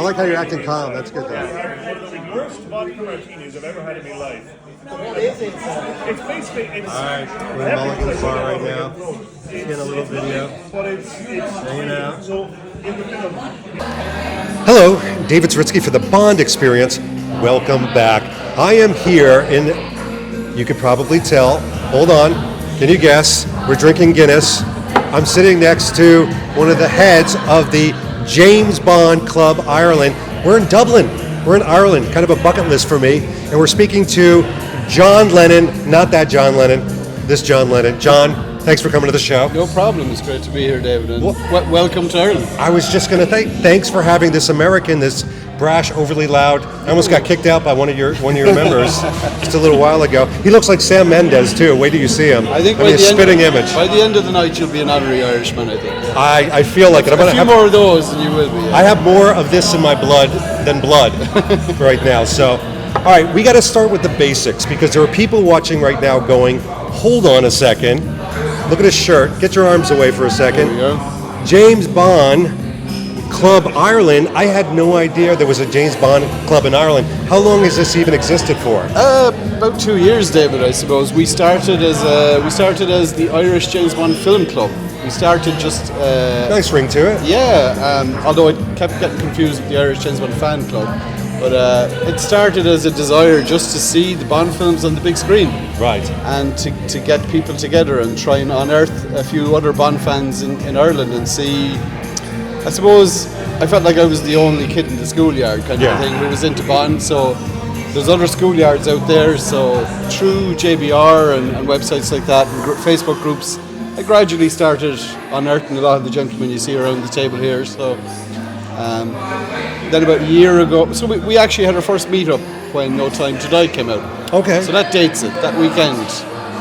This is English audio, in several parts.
like how you're acting calm. That's good. One of the worst vodka martinis I've ever had in my life. It's basically it's. All right, we're in Mulligan's bar right now. Getting a little video. But it's hanging out. So in the middle. Hello, David Zritsky for the Bond Experience. Welcome back. I am here in, you could probably tell, hold on, can you guess? We're drinking Guinness. I'm sitting next to one of the heads of the James Bond Club Ireland. We're in Dublin. We're in Ireland, kind of a bucket list for me. And we're speaking to John Lennon, not that John Lennon, this John Lennon. John, thanks for coming to the show. No problem. It's great to be here, David. And welcome to Ireland. I was just going to thanks for having this American, this brash, overly loud. I almost got kicked out by one of your members just a little while ago. He looks like Sam Mendes too. Wait till you see him. I think a spitting image. By the end of the night, you'll be an honorary Irishman. I think. I feel like it. I'm a few more of those, and you will be. Yeah. I have more of this in my blood than blood right now. So, all right, we got to start with the basics because there are people watching right now going, "Hold on a second. Look at his shirt. Get your arms away for a second." There we go. James Bond Club Ireland. I had no idea there was a James Bond Club in Ireland. How long has this even existed for? About 2 years, David. I suppose we started as the Irish James Bond Film Club. We started just nice ring to it. Yeah. Although I kept getting confused with the Irish James Bond Fan Club, but it started as a desire just to see the Bond films on the big screen. Right. And to get people together and try and unearth a few other Bond fans in Ireland and see. I suppose I felt like I was the only kid in the schoolyard kind of thing who was into Bond, so there's other schoolyards out there, so through JBR and websites like that and Facebook groups, I gradually started unearthing a lot of the gentlemen you see around the table here. So then about a year ago, so we actually had our first meetup when No Time to Die came out. Okay. So that dates it. That weekend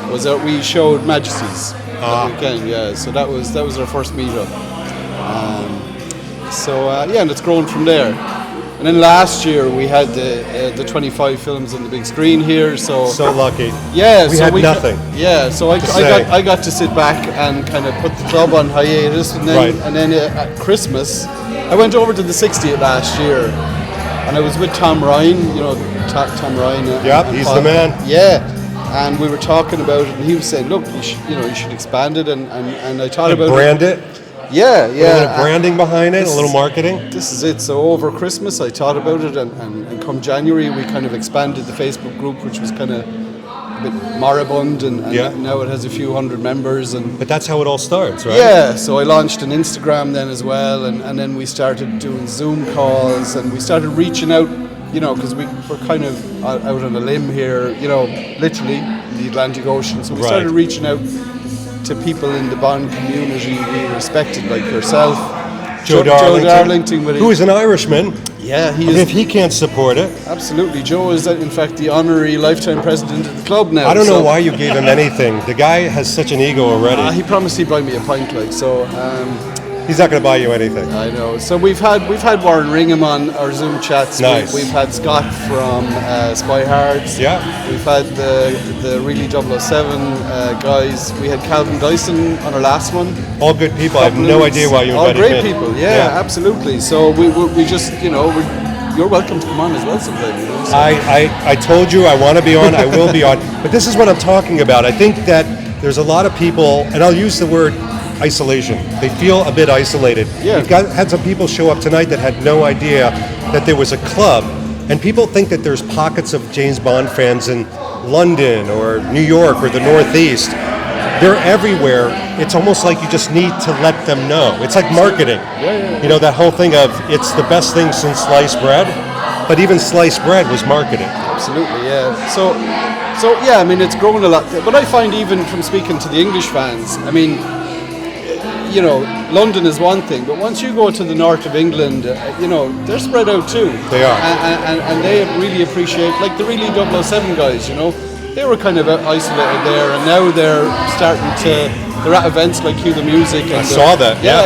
was that we showed Majesties that weekend, yeah. So that was our first meetup. And it's grown from there. And then last year we had the 25 films on the big screen here. So lucky. Yeah. We had nothing. So I got to sit back and kind of put the club on hiatus, and then at Christmas I went over to the 60th last year, and I was with Tom Ryan. You know, Tom Ryan. He's the man. Yeah. And we were talking about it, and he was saying, "Look, you should expand it." And I thought about brand it. Yeah. A little branding behind it, a little marketing. This is it. So over Christmas, I thought about it, and come January, we kind of expanded the Facebook group, which was kind of a bit moribund, and now it has a few hundred members. But that's how it all starts, right? Yeah. So I launched an Instagram then as well, and then we started doing Zoom calls, and we started reaching out. You know, because we're kind of out on a limb here. You know, literally the Atlantic Ocean. So we started reaching out to people in the Bond community we respected, like yourself, Joe Darlington, who is an Irishman. Yeah, if he can't support it. Absolutely. Joe is, in fact, the honorary lifetime president of the club now. I don't know why you gave him anything. The guy has such an ego already. He promised he'd buy me a pint, so... He's not going to buy you anything. I know. So we've had Warren Ringham on our Zoom chats. Nice. We've had Scott from Spy Hards. Yeah. We've had the really 007 guys. We had Calvin Dyson on our last one. All good people. I have no idea why you invited me. All great people. Yeah, absolutely. So we just, you're welcome to come on as well sometime. So. I told you I want to be on. I will be on. But this is what I'm talking about. I think that there's a lot of people, and I'll use the word isolation. They feel a bit isolated. Yeah. We've had some people show up tonight that had no idea that there was a club, and people think that there's pockets of James Bond fans in London or New York or the Northeast. They're everywhere. It's almost like you just need to let them know. It's like marketing. Yeah. You know, that whole thing of it's the best thing since sliced bread, but even sliced bread was marketing. Absolutely, yeah. So yeah, I mean, it's grown a lot. But I find even from speaking to the English fans, I mean, you know, London is one thing, but once you go to the north of England, they're spread out too. They are. And they really appreciate, like the really 007 guys, they were kind of isolated there, and now they're at events like Cue the Music. And I saw that, yeah.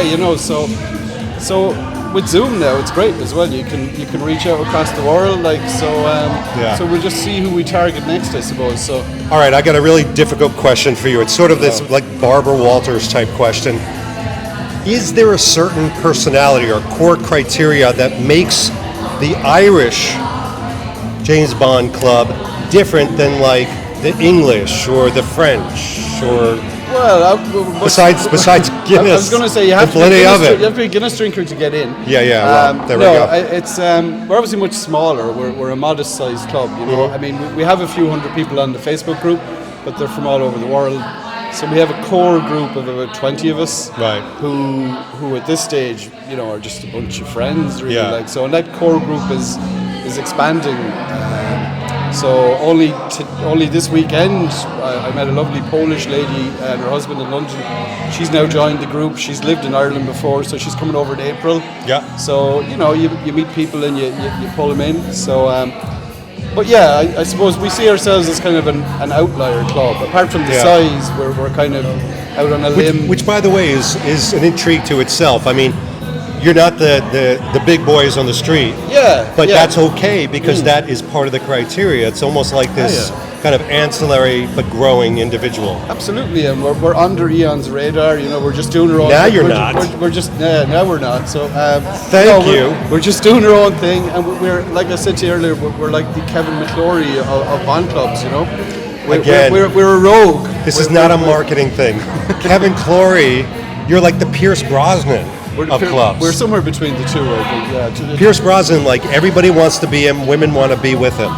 So with Zoom now, it's great as well. You can reach out across the world, So we'll just see who we target next, I suppose. So. All right, I got a really difficult question for you. It's sort of this like Barbara Walters type question. Is there a certain personality or core criteria that makes the Irish James Bond club different than like the English or the French or Well, besides Guinness? I was going to say you have to be a Guinness drinker to get in. Yeah. Well, there we go. It's we're obviously much smaller. We're a modest-sized club. You know, I mean, we have a few hundred people on the Facebook group, but they're from all over the world. So we have a core group of about 20 of us, right? Who at this stage, you know, are just a bunch of friends, really. Yeah. Like so, and that core group is expanding. So only this weekend, I met a lovely Polish lady and her husband in London. She's now joined the group. She's lived in Ireland before, so she's coming over in April. Yeah. So you know, you meet people and you pull them in. So, but yeah, I suppose we see ourselves as kind of an outlier club. Apart from the size, we're kind of out on a limb. Which, by the way, is an intrigue to itself. I mean, you're not the big boys on the street. Yeah. But that's okay because that is part of the criteria. It's almost like this kind of ancillary but growing individual. Absolutely, and we're under Eon's radar. You know, we're just doing our own. Now you're not. Now we're not. So thank you. We're just doing our own thing, and we're like I said to you earlier, we're like the Kevin McClory of bond clubs. You know, we're a rogue. This is not a marketing thing. Kevin Clory, you're like the Pierce Brosnan of clubs. We're somewhere between the two, I think. Yeah. Pierce Brosnan, like everybody wants to be him, women want to be with him.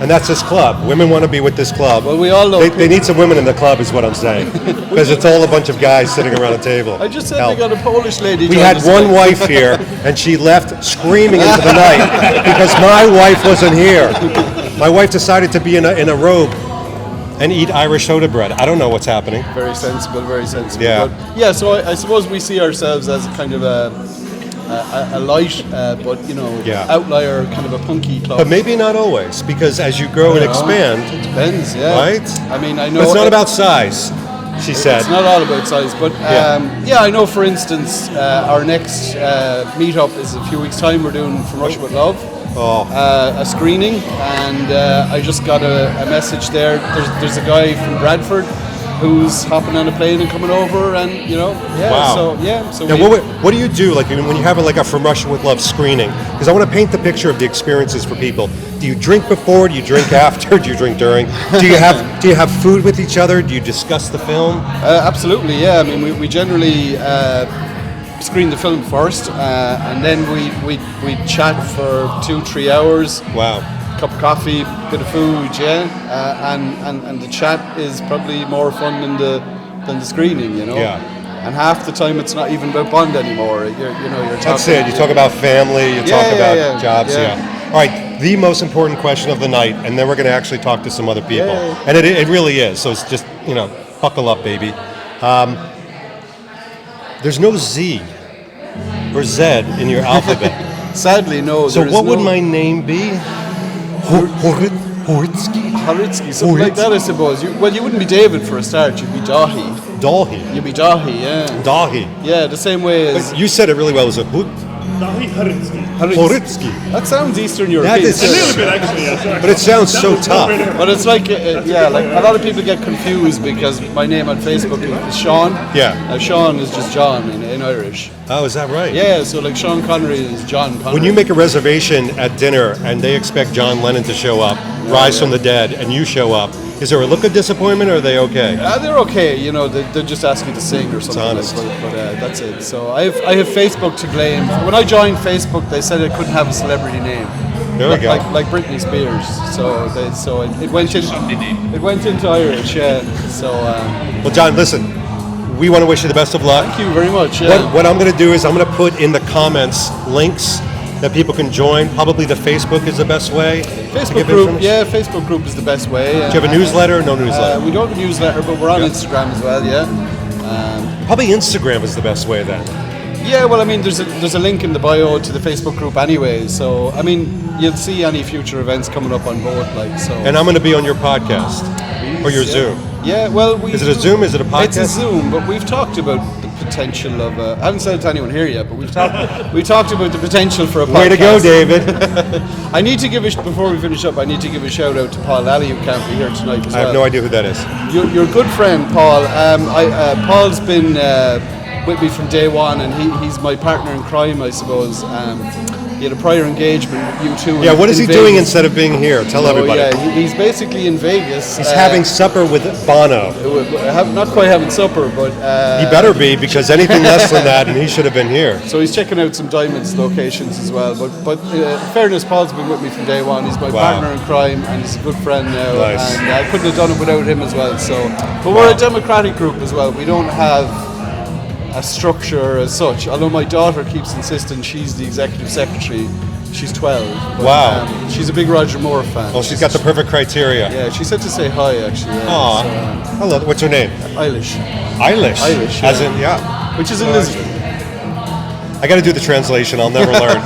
And that's his club. Women want to be with this club. Well, we all know they need some women in the club, is what I'm saying, because it's all a bunch of guys sitting around a table. I just said they got a Polish lady. We had one wife here, and she left screaming into the night because my wife wasn't here. My wife decided to be in a robe and eat Irish soda bread. I don't know what's happening. Very sensible, very sensible. Yeah. But, yeah, so I suppose we see ourselves as kind of a light, but you know, outlier, kind of a punky club. But maybe not always, because as you grow and expand, it depends. Yeah. Right. I mean, I know but it's not about size. She said it's not all about size, but I know. For instance, our next meetup is a few weeks' time. We're doing From Russia with Love. A screening, and I just got a message there. There's a guy from Bradford who's hopping on a plane and coming over, and you know, wow. So now, what do you do like when you have like a From Russia with Love screening? Because I want to paint the picture of the experiences for people. Do you drink before? Do you drink after? Do you drink during? Do you have food with each other? Do you discuss the film? Absolutely, yeah. I mean, we generally screen the film first, and then we chat for 2-3 hours. Wow. Cup of coffee, bit of food, and the chat is probably more fun than the screening, you know. Yeah. And half the time it's not even about Bond anymore. You're talking. That's it. You talk about family. You talk about jobs. Yeah. All right. The most important question of the night, and then we're going to actually talk to some other people. Yeah. And it really is. So it's just buckle up, baby. There's no Z or Z in your alphabet. Sadly, no. So what would my name be? Horitsky, something like that, I suppose. You wouldn't be David for a start. You'd be Dahi. Dahi. You'd be Dahi, yeah. Dahi. Yeah, the same way as. But you said it really well. It was a Dahi Horitsky. Horitsky. That sounds Eastern European. That is A little bit, actually. Yeah, but it sounds so tough. But it's like, like a lot of people get confused because my name on Facebook is Sean. Yeah. Sean is just John in Irish. Oh, is that right? Yeah, so like Sean Connery is John Connery. When you make a reservation at dinner and they expect John Lennon to show up, rise from the dead, and you show up, is there a look of disappointment or are they okay? They're okay, they just ask you to sing or something. It's honest. But that's it. So I have Facebook to claim. When I joined Facebook, they said I couldn't have a celebrity name. There we go. Like Britney Spears. So it went into Irish. Yeah. So. Well, John, listen. We want to wish you the best of luck. Thank you very much. Yeah. What I'm going to do is I'm going to put in the comments links that people can join. Probably the Facebook is the best way. Facebook group, Facebook group is the best way. Do you have a newsletter or no newsletter? We don't have a newsletter, but we're on Instagram as well, Probably Instagram is the best way then. Yeah, well, I mean, there's a link in the bio to the Facebook group anyway, so, I mean, you'll see any future events coming up on both, like, so. And I'm going to be on your podcast or your Zoom. Yeah, well, is it a Zoom? Is it a podcast? It's a Zoom, but we've talked about the potential of I haven't said it to anyone here yet, but we've talked about the potential for a podcast. Way to go, David. I need to before we finish up, I need to give a shout out to Paul Alley, who can't be here tonight as well. I have no idea who that is. Your good friend, Paul. Paul's been with me from day one, and he's my partner in crime, I suppose. He had a prior engagement with U2. Yeah, what is he in doing Vegas. instead of being here? Tell everybody. Yeah, he's basically in Vegas. He's having supper with Bono. Not quite having supper, but... He better be, because anything less than that, and he should have been here. So he's checking out some Diamonds locations as well. But fairness, Paul's been with me from day one. He's my partner in crime, and he's a good friend now. Nice. And I couldn't have done it without him as well. So, but we're a democratic group as well. We don't have a structure as such. Although my daughter keeps insisting she's the executive secretary. She's 12. But, Wow. She's a big Roger Moore fan. Well, she's got the perfect criteria. Yeah, she said to say hi, actually. Yeah. Aw. Hello, what's her name? Eilish. Eilish. Eilish, As yeah. in, yeah. Which is Elizabeth. I got to do the translation. I'll never learn.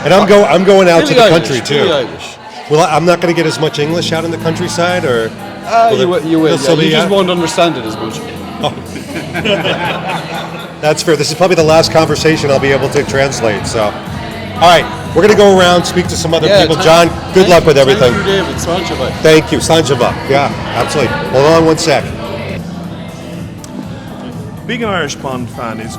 And I'm going out to the country too. Billie Eilish. Well, I'm not going to get as much English out in the countryside, or You will. it'll Yeah. still be, You just won't understand it as much. That's fair. This is probably the last conversation I'll be able to translate. So, all right, we're going to go around, speak to some other people. John, good luck with everything. Thank you, David. Sanjava. Thank you, Sanjava. Yeah, absolutely. Hold on one sec. Being an Irish Bond fan is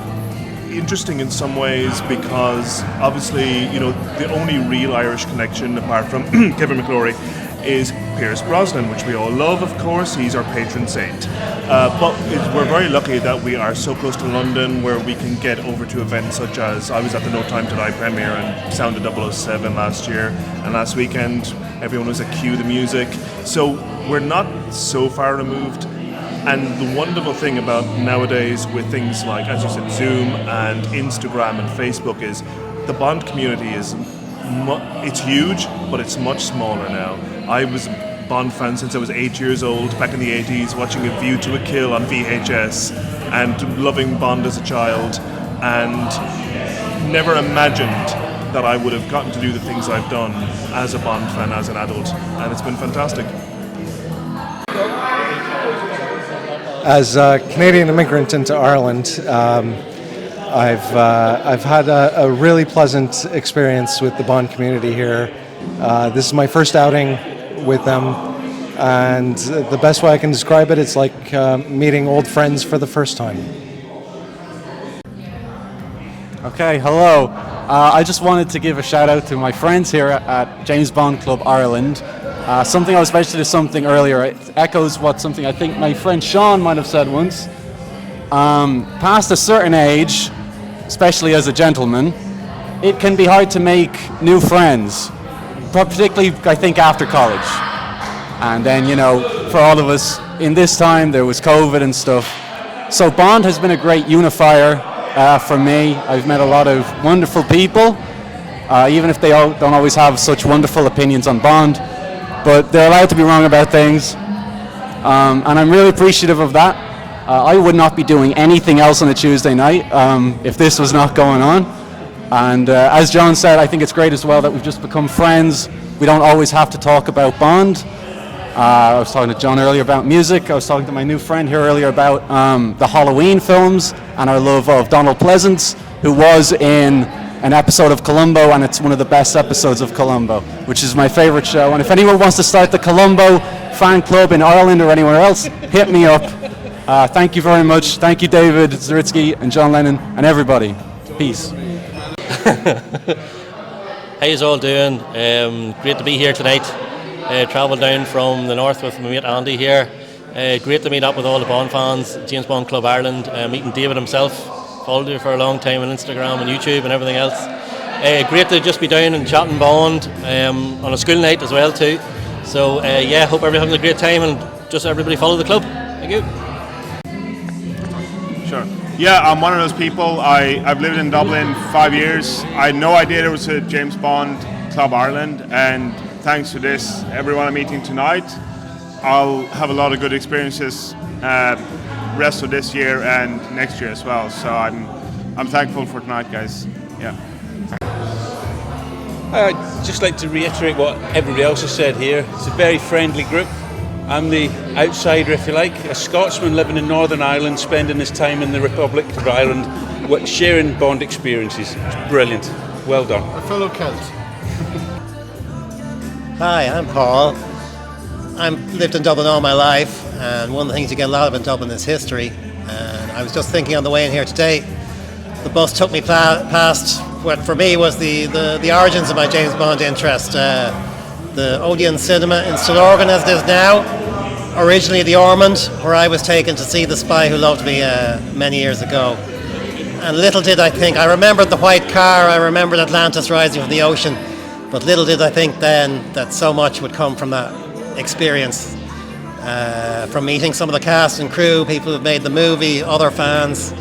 interesting in some ways because obviously, the only real Irish connection apart from Kevin McClory is Pierce Brosnan, which we all love, of course. He's our patron saint. But we're very lucky that we are so close to London where we can get over to events such as, I was at the No Time to Die premiere and Sound of 007 last year, and last weekend everyone was at Cue the Music. So we're not so far removed. And the wonderful thing about nowadays with things like, as you said, Zoom and Instagram and Facebook is the Bond community is it's huge, but it's much smaller now. I was a Bond fan since I was 8 years old, back in the 80s, watching A View to a Kill on VHS and loving Bond as a child, and never imagined that I would have gotten to do the things I've done as a Bond fan as an adult, and it's been fantastic. As a Canadian immigrant into Ireland, I've had a really pleasant experience with the Bond community here. This is my first outing with them, and the best way I can describe it, it's like meeting old friends for the first time. Okay, hello. I just wanted to give a shout out to my friends here at James Bond Club Ireland. Something I was mentioning something earlier. It echoes something I think my friend Sean might have said once. Past a certain age, especially as a gentleman, it can be hard to make new friends, particularly I think after college. And then, for all of us in this time, there was COVID and stuff. So Bond has been a great unifier for me. I've met a lot of wonderful people, even if they don't always have such wonderful opinions on Bond. But they're allowed to be wrong about things, and I'm really appreciative of that. I would not be doing anything else on a Tuesday night if this was not going on. And as John said, I think it's great as well that we've just become friends. We don't always have to talk about Bond. I was talking to John earlier about music. I was talking to my new friend here earlier about the Halloween films and our love of Donald Pleasance, who was in an episode of Columbo, and it's one of the best episodes of Columbo, which is my favorite show. And if anyone wants to start the Columbo fan club in Ireland or anywhere else, hit me up. Thank you very much. Thank you, David Zaritsky and John Lennon and everybody. Peace. How you all doing? Great to be here tonight. Travelled down from the north with my mate Andy here. Great to meet up with all the Bond fans, James Bond Club Ireland, meeting David himself. Followed you for a long time on Instagram and YouTube and everything else. Great to just be down and chatting Bond on a school night as well too. So hope everybody's having a great time, and just everybody follow the club. Thank you. Sure. Yeah, I'm one of those people. I've lived in Dublin 5 years. I had no idea there was a James Bond Club Ireland, and thanks to this, everyone I'm meeting tonight, I'll have a lot of good experiences rest of this year and next year as well. So I'm thankful for tonight, guys. Yeah. I'd just like to reiterate what everybody else has said here. It's a very friendly group. I'm the outsider, if you like, a Scotsman living in Northern Ireland, spending his time in the Republic of Ireland, sharing Bond experiences. It's brilliant. Well done. A fellow Celt. Hi, I'm Paul. I've lived in Dublin all my life, and one of the things you get a lot of in Dublin is history. And I was just thinking on the way in here today, the bus took me past what for me was the origins of my James Bond interest. The Odeon Cinema in Stillorgan as it is now, originally the Ormond, where I was taken to see The Spy Who Loved Me many years ago. And little did I think, I remembered the white car, I remembered Atlantis rising from the ocean, but little did I think then that so much would come from that experience. From meeting some of the cast and crew, people who've made the movie, other fans.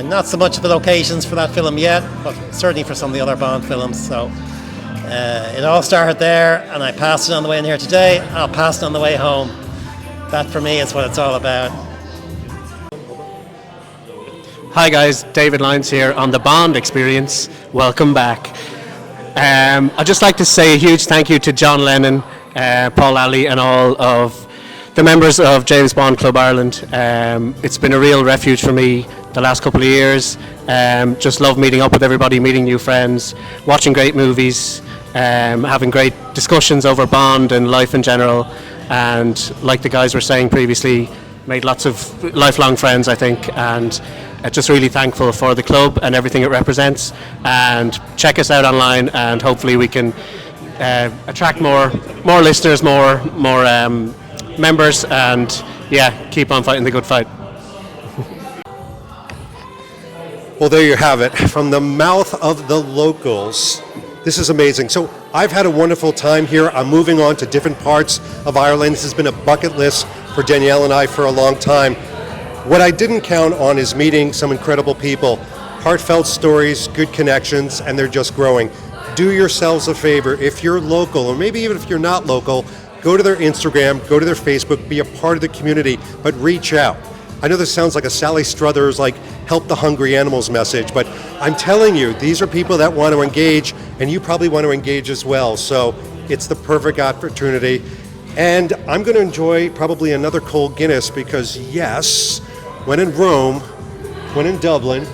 Not so much the locations for that film yet, but certainly for some of the other Bond films. So it all started there, and I passed it on the way in here today. I'll pass it on the way home. That for me is what it's all about. Hi guys, David Lyons here on the Bond Experience. Welcome back. I'd just like to say a huge thank you to John Lennon, Paul Alley and all of the members of James Bond Club Ireland. It's been a real refuge for me the last couple of years. Just love meeting up with everybody, meeting new friends, watching great movies, having great discussions over Bond and life in general, and like the guys were saying previously, made lots of lifelong friends, I think, and just really thankful for the club and everything it represents. And check us out online, and hopefully we can attract more listeners, more members, and yeah, keep on fighting the good fight. Well, there you have it, from the mouth of the locals. This is amazing. So I've had a wonderful time here. I'm moving on to different parts of Ireland. This has been a bucket list for Danielle and I for a long time. What I didn't count on is meeting some incredible people, heartfelt stories, good connections, and they're just growing. Do yourselves a favor, if you're local, or maybe even if you're not local, go to their Instagram, go to their Facebook, be a part of the community, but reach out. I know this sounds like a Sally Struthers, like help the hungry animals message, but I'm telling you, these are people that want to engage, and you probably want to engage as well. So it's the perfect opportunity. And I'm going to enjoy probably another cold Guinness because yes, when in Rome, when in Dublin,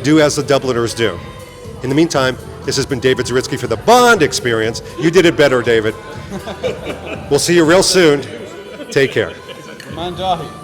do as the Dubliners do. In the meantime, this has been David Zaritsky for the Bond Experience. You did it better, David. We'll see you real soon. Take care. Mandahi.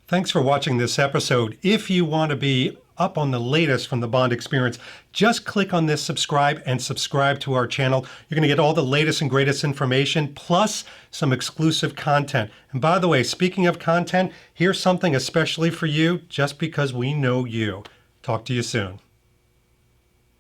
Thanks for watching this episode. If you want to be up on the latest from the Bond Experience, just click on this subscribe and subscribe to our channel. You're going to get all the latest and greatest information, plus some exclusive content. And by the way, speaking of content, here's something especially for you, just because we know you. Talk to you soon.